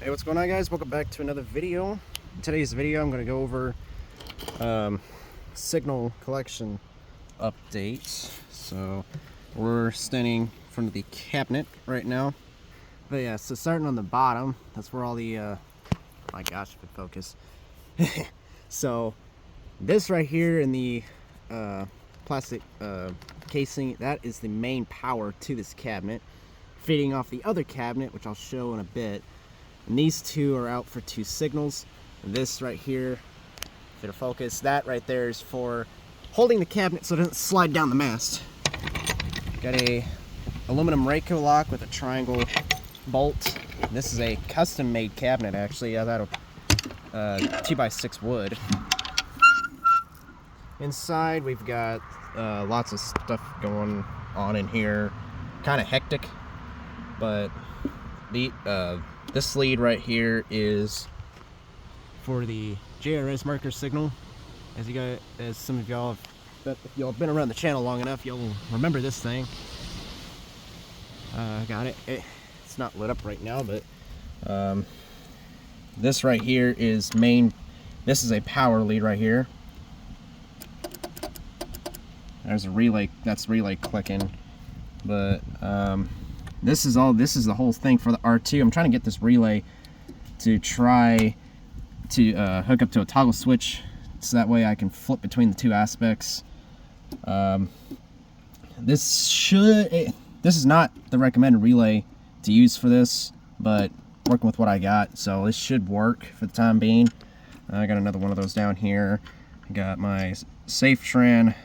Hey, what's going on, guys? Welcome back to another video. In today's video, I'm going to go over signal collection updates. So we're standing in front of the cabinet right now. But yeah, so starting on the bottom, that's where all the my gosh, if it focus. So this right here in the plastic casing, that is the main power to this cabinet, feeding off the other cabinet, which I'll show in a bit. And these two are out for two signals. This right here, if it'll focus, that right there is for holding the cabinet so it doesn't slide down the mast. Got a aluminum Rayco lock with a triangle bolt. This is a custom made cabinet, actually. I thought 2x6 wood. Inside we've got lots of stuff going on in here. Kind of hectic, but the this lead right here is for the JRS marker signal. As some of y'all have, if y'all been around the channel long enough, you'll remember this thing. Got it. It's not lit up right now, but this right here is main. This is a power lead right here. There's a relay. That's relay clicking, but this is the whole thing for the R2. I'm trying to get this relay to try to hook up to a toggle switch, so that way I can flip between the two aspects. This is not the recommended relay to use for this, but working with what I got, so this should work for the time being. I got another one of those down here. I got my SafeTran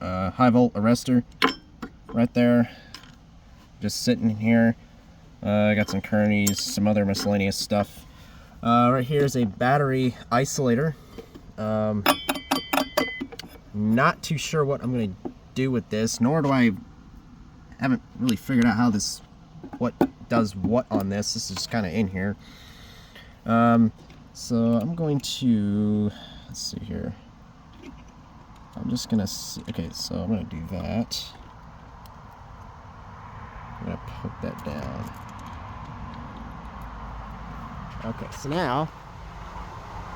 high volt arrestor right there, just sitting in here. I got some Kearneys, some other miscellaneous stuff. Right here is a battery isolator. Not too sure what I'm going to do with this, nor do I haven't really figured out how this, what does what on this. This is just kind of in here. So I'm going to, let's see here. I'm just going to see, okay, so I'm going to do that. I'm going to put that down. Okay, so now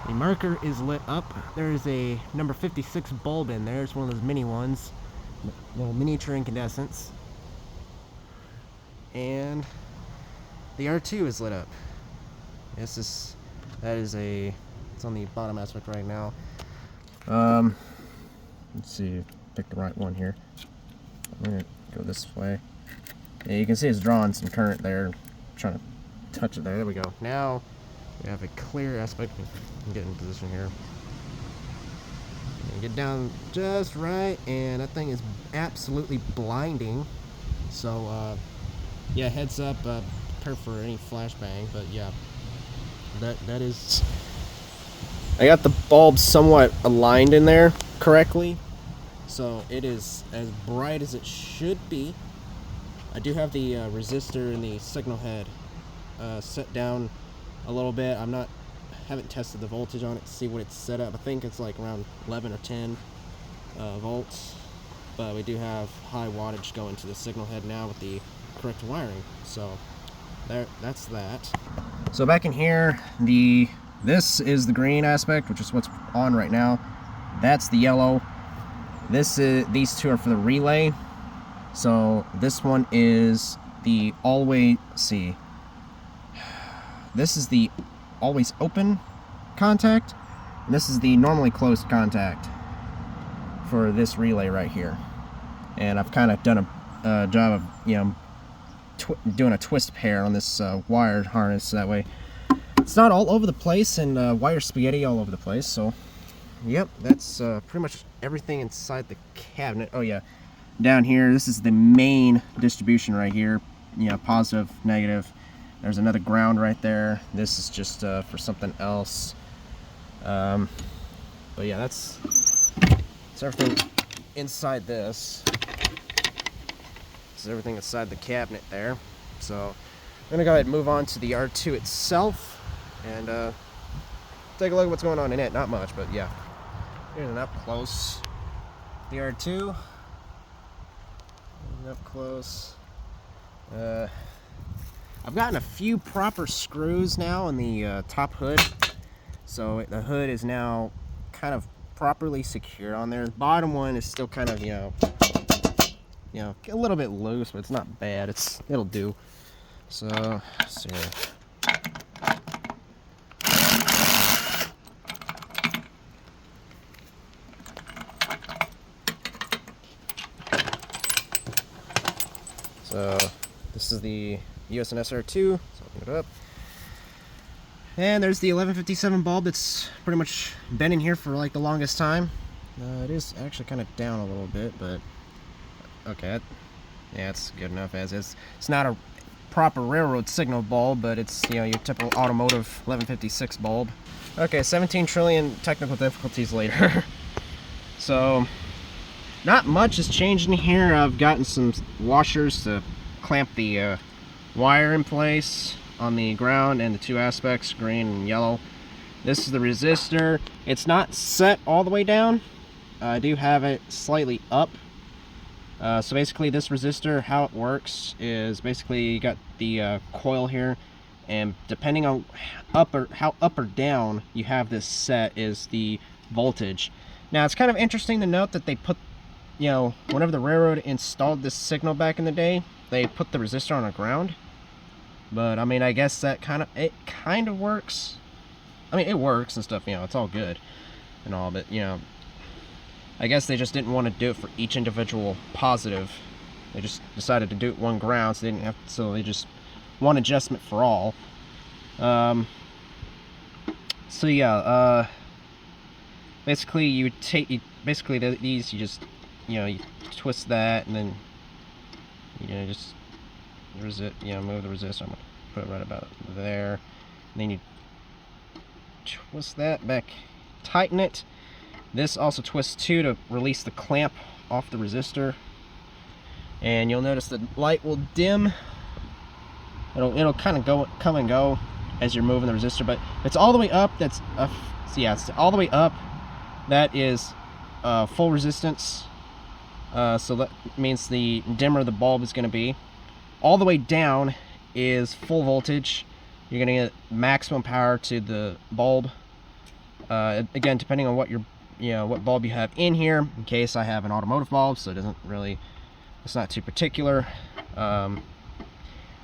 the marker is lit up. There is a number 56 bulb in there. It's one of those mini ones, little miniature incandescents. And the R2 is lit up. It's on the bottom aspect right now. Let's see, pick the right one here. I'm gonna go this way. Yeah, you can see it's drawing some current there. I'm trying to touch it there. There we go. Now we have a clear aspect. Get in position here. And get down just right, and that thing is absolutely blinding. So yeah, heads up, prepare for any flashbang. But yeah, that is. I got the bulb somewhat aligned in there correctly, so it is as bright as it should be. I do have the resistor and the signal head set down a little bit. Haven't tested the voltage on it to see what it's set up. I think it's like around 11 or 10 volts, but we do have high wattage going to the signal head now with the correct wiring. So that's that. So back in here, this is the green aspect, which is what's on right now. That's the yellow. These two are for the relay. So this one is the always, see, this is the always open contact, and this is the normally closed contact for this relay right here. And I've kind of done a job of, doing a twist pair on this wire harness, so that way it's not all over the place and wire spaghetti all over the place. So yep, that's pretty much everything inside the cabinet. Oh yeah, down here, this is the main distribution right here. Positive, negative. There's another ground right there. This is just for something else. But yeah, that's everything inside this. This is everything inside the cabinet there. So I'm gonna go ahead and move on to the R2 itself and take a look at what's going on in it. Not much, but yeah. Here's an up close. The R2. Up close. I've gotten a few proper screws now in the top hood, so the hood is now kind of properly secured on there. The bottom one is still kind of, you know, a little bit loose, but it's not bad. It'll do. So, let's see here. So, this is the USNS R2. Let's open it up. And there's the 1157 bulb that's pretty much been in here for like the longest time. It is actually kind of down a little bit, but okay, yeah, it's good enough as is. It's not a proper railroad signal bulb, but it's, you know, your typical automotive 1156 bulb. Okay, 17 trillion technical difficulties later. So, not much has changed in here. I've gotten some washers to clamp the wire in place on the ground and the two aspects, green and yellow. This is the resistor. It's not set all the way down. I do have it slightly up. So basically this resistor, how it works is basically you got the coil here, and depending on how up or down you have this set is the voltage. Now it's kind of interesting to note that they put, you know, whenever the railroad installed this signal back in the day, they put the resistor on the ground. But I mean, I guess that kind of works. I mean, it works and stuff, you know, it's all good and all, but you know, I guess they just didn't want to do it for each individual positive. They just decided to do it one ground, so they didn't have to, so they just one adjustment for all. So yeah, basically you take these, you just, you know, you twist that and then, you know, just move the resistor. I'm gonna put it right about there. And then you twist that back, tighten it. This also twists too to release the clamp off the resistor. And you'll notice the light will dim. It'll kind of come and go as you're moving the resistor, but it's all the way up. That's so yeah, it's all the way up. That is full resistance. So that means the dimmer the bulb is going to be. All the way down is full voltage. You're going to get maximum power to the bulb. Again, depending on what what bulb you have in here. In case I have an automotive bulb, so it's not too particular. I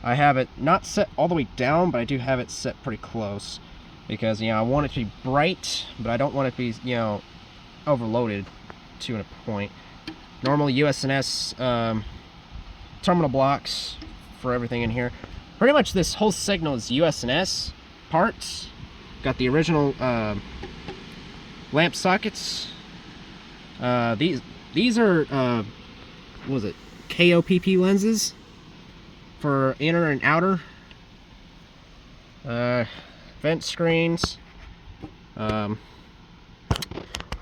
have it not set all the way down, but I do have it set pretty close because, you know, I want it to be bright, but I don't want it to be, you know, overloaded to a point. Normally USNS terminal blocks for everything in here. Pretty much this whole signal is USNS parts. Got the original lamp sockets. These are what was it? KOPP lenses for inner and outer. Vent screens. But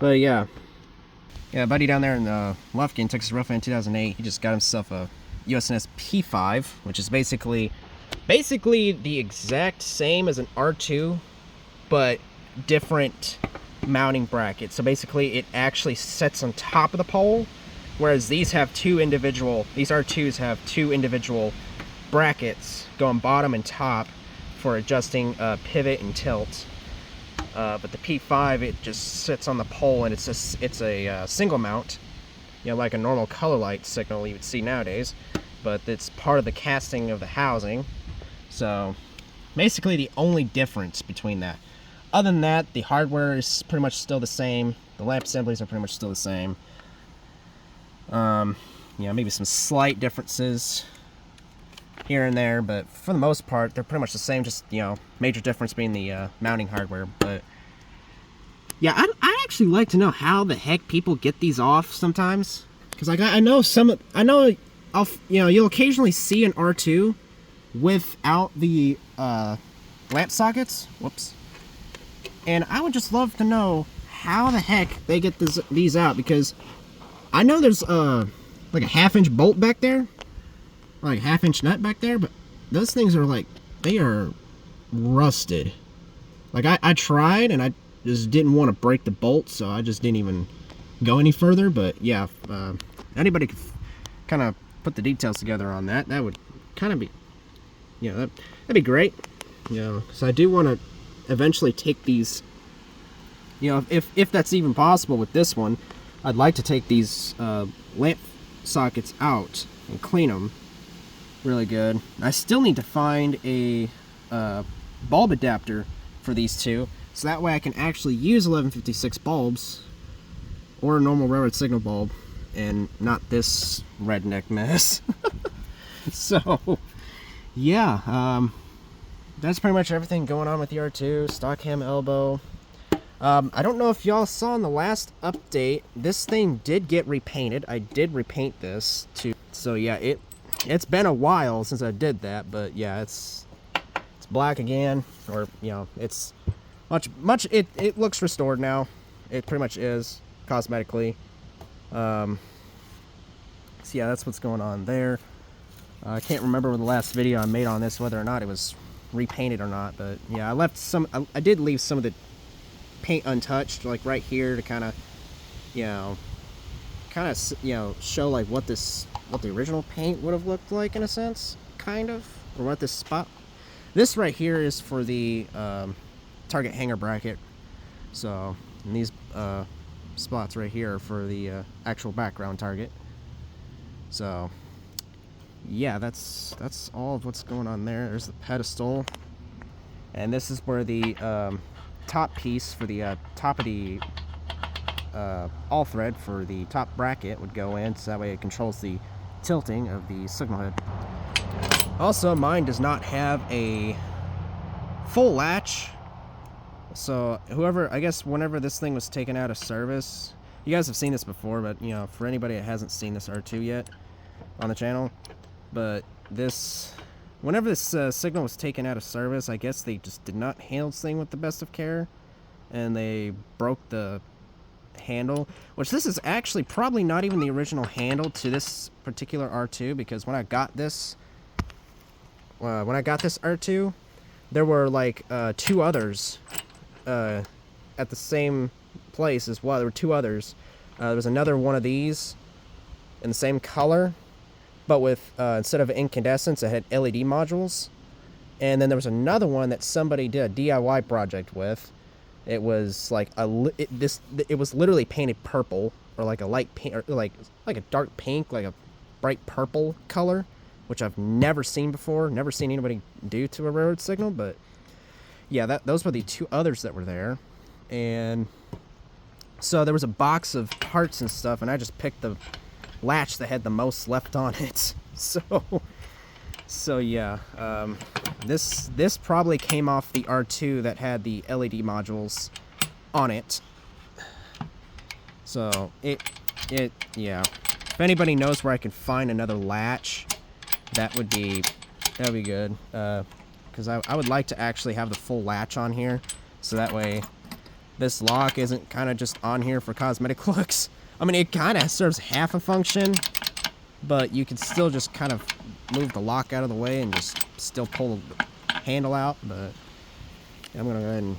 yeah, buddy down there in Lufkin, Texas Roughland in 2008, he just got himself a USNS P5, which is basically the exact same as an R2, but different mounting bracket. So basically it actually sets on top of the pole, whereas these R2s have two individual brackets going bottom and top for adjusting pivot and tilt. But the P5, it just sits on the pole, and it's a single mount, you know, like a normal color light signal you would see nowadays, but it's part of the casting of the housing. So basically the only difference between that. Other than that, the hardware is pretty much still the same. The lamp assemblies are pretty much still the same. Maybe some slight differences here and there, but for the most part, they're pretty much the same. Just, you know, major difference being the mounting hardware. But yeah, I actually like to know how the heck people get these off sometimes, because you'll occasionally see an R2 without the lamp sockets. Whoops. And I would just love to know how the heck they get these out, because I know there's like a 1/2-inch bolt back there, or like a 1/2-inch nut back there, but those things are like, they are rusted. Like I tried, and I just didn't want to break the bolt, so I just didn't even go any further. But yeah, anybody could kind of put the details together on that, that would kind of be yeah, that'd be great. You know, so I do want to eventually take these, you know, if that's even possible with this one, I'd like to take these lamp sockets out and clean them really good. I still need to find a bulb adapter for these two, so that way I can actually use 1156 bulbs or a normal railroad signal bulb and not this redneck mess. So yeah, that's pretty much everything going on with the R2 stock ham elbow. I don't know if y'all saw in the last update, this thing did get repainted. I did repaint this too. So yeah, it's been a while since I did that, but yeah, it's black again, or you know, it's much it looks restored now. It pretty much is cosmetically. So yeah, that's what's going on there. I can't remember the last video I made on this, whether or not it was repainted or not, but yeah, I did leave some of the paint untouched, like right here, to kind of, you know, show like what the original paint would have looked like in a sense, kind of, or what this spot. This right here is for the target hanger bracket. So, and these spots right here are for the actual background target. So, yeah, that's all of what's going on there. There's the pedestal, and this is where the top piece for the top of the all thread for the top bracket would go in, so that way it controls the tilting of the signal head. Also, mine does not have a full latch, so I guess whenever this thing was taken out of service, you guys have seen this before, but you know, for anybody that hasn't seen this R2 yet on the channel, but whenever this signal was taken out of service, I guess they just did not handle this thing with the best of care, and they broke the handle, which this is actually probably not even the original handle to this particular R2, because when I got this R2, there were like two others at the same place as well. There were two others. There was another one of these in the same color, but with instead of incandescents, it had LED modules. And then there was another one that somebody did a DIY project with. It was like it was literally painted purple, or like a light pink, or like a dark pink, like a bright purple color, which I've never seen before. Never seen anybody do to a railroad signal. But yeah, those were the two others that were there. And so there was a box of parts and stuff, and I just picked the latch that had the most left on it. So yeah, this probably came off the R2 that had the LED modules on it. So yeah. If anybody knows where I can find another latch, that'd be good. Because I would like to actually have the full latch on here, so that way this lock isn't kind of just on here for cosmetic looks. I mean, it kind of serves half a function, but you can still just kind of move the lock out of the way and just still pull the handle out. But I'm gonna go ahead and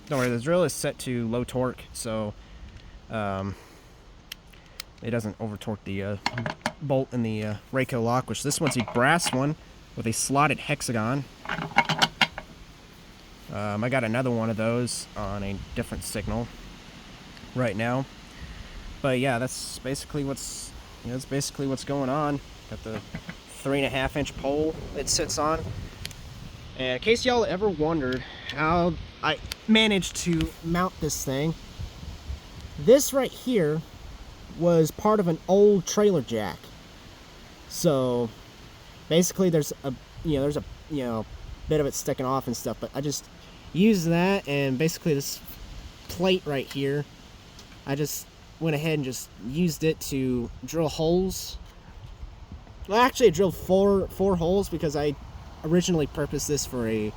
don't worry, the drill is set to low torque, so it doesn't over torque the bolt in the Rayco lock, which this one's a brass one with a slotted hexagon. I got another one of those on a different signal right now. But yeah, that's basically what's going on. Got the 3.5-inch pole it sits on. And in case y'all ever wondered how I managed to mount this thing, this right here was part of an old trailer jack. So basically there's a bit of it sticking off and stuff, but I just used that, and basically this plate right here, I just went ahead and just used it to drill holes. Well, actually I drilled four holes, because I originally purposed this for a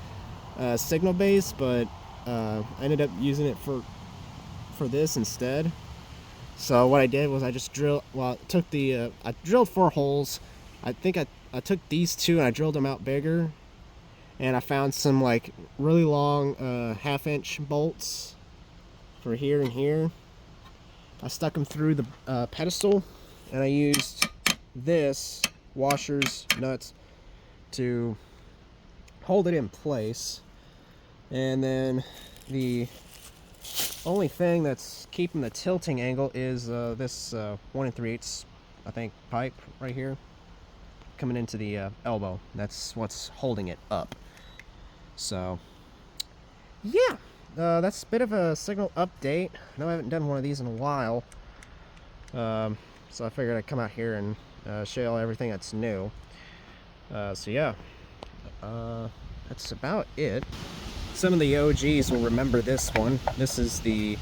signal base, but I ended up using it for this instead. So what I did was I just drilled, I drilled 4 holes. I think I took these 2 and I drilled them out bigger, and I found some like really long 1/2-inch bolts for here and here. I stuck them through the pedestal, and I used this washers, nuts, to hold it in place. And then the only thing that's keeping the tilting angle is this 1 3/8, I think, pipe right here coming into the elbow. That's what's holding it up. So yeah, that's a bit of a signal update. I know I haven't done one of these in a while, so I figured I'd come out here and show you everything that's new. So yeah, that's about it. Some of the OGs will remember this one. This is the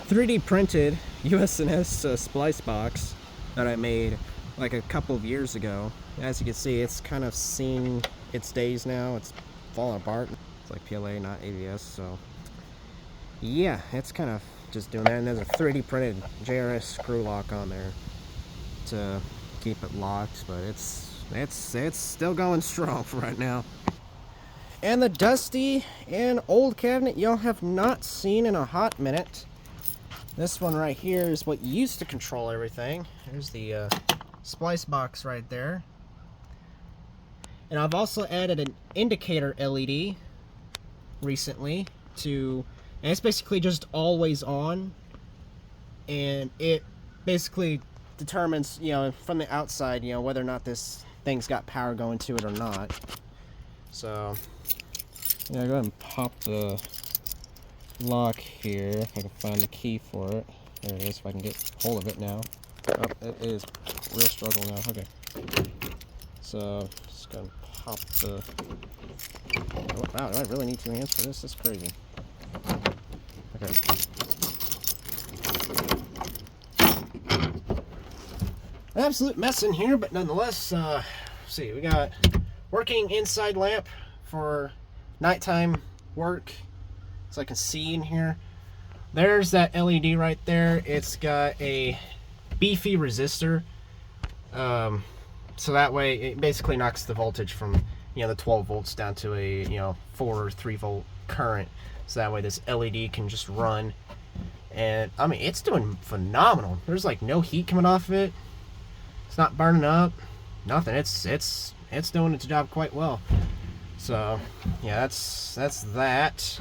3D printed USNS splice box that I made like a couple of years ago. As you can see, it's kind of seen its days now. It's falling apart. It's like PLA, not ABS, so yeah, it's kind of just doing that. And there's a 3D printed JRS screw lock on there to keep it locked, but it's still going strong for right now. And the dusty and old cabinet y'all have not seen in a hot minute. This one right here is what used to control everything. There's the splice box right there. And I've also added an indicator LED recently and it's basically just always on, and it basically determines, you know, from the outside, you know, whether or not this thing's got power going to it or not. So yeah, go ahead and pop the lock here if I can find the key for it. There it is, if I can get hold of it now. Oh, it is real struggle now. Okay. So just gonna pop the. Oh, wow, do I really need 2 hands for this? That's crazy. Okay. An absolute mess in here, but nonetheless, see, we got working inside lamp for nighttime work, so I can see in here. There's that LED right there. It's got a beefy resistor, so that way it basically knocks the voltage from, you know, the 12 volts down to a, you know, 4 or 3 volt current, so that way this LED can just run. And I mean, it's doing phenomenal. There's like no heat coming off of it. It's not burning up, nothing. It's doing its job quite well. So yeah, that's that.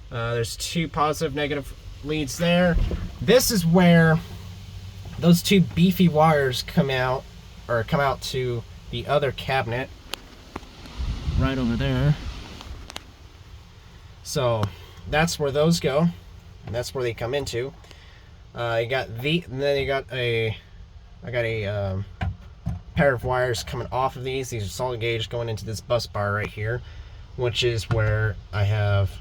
There's 2 positive, negative leads there. This is where those 2 beefy wires come out to the other cabinet right over there. So that's where those go, and that's where they come into. You got and then you got I got a pair of wires coming off of these. These are solid gauge going into this bus bar right here, which is where I have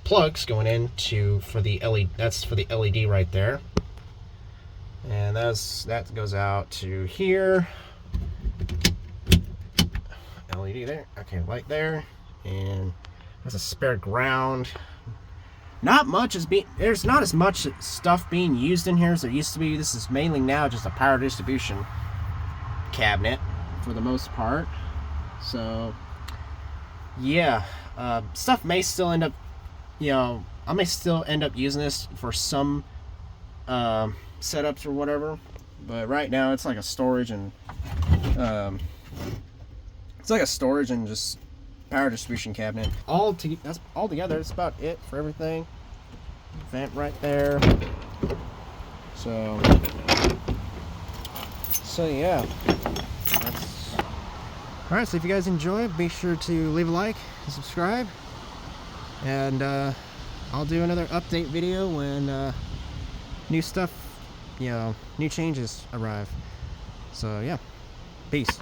plugs going into for the LED. That's for the LED right there, and that goes out to here. LED there. Okay, light there, and there's a spare ground. Not much is there's not as much stuff being used in here as there used to be. This is mainly now just a power distribution cabinet for the most part. So yeah, stuff may still end up, you know, I may still end up using this for some setups or whatever, but right now it's like a storage and just power distribution cabinet. That's all together. That's about it for everything. Vent right there. So yeah. All right. So if you guys enjoy, be sure to leave a like and subscribe. And I'll do another update video when new stuff, you know, new changes arrive. So yeah. Peace.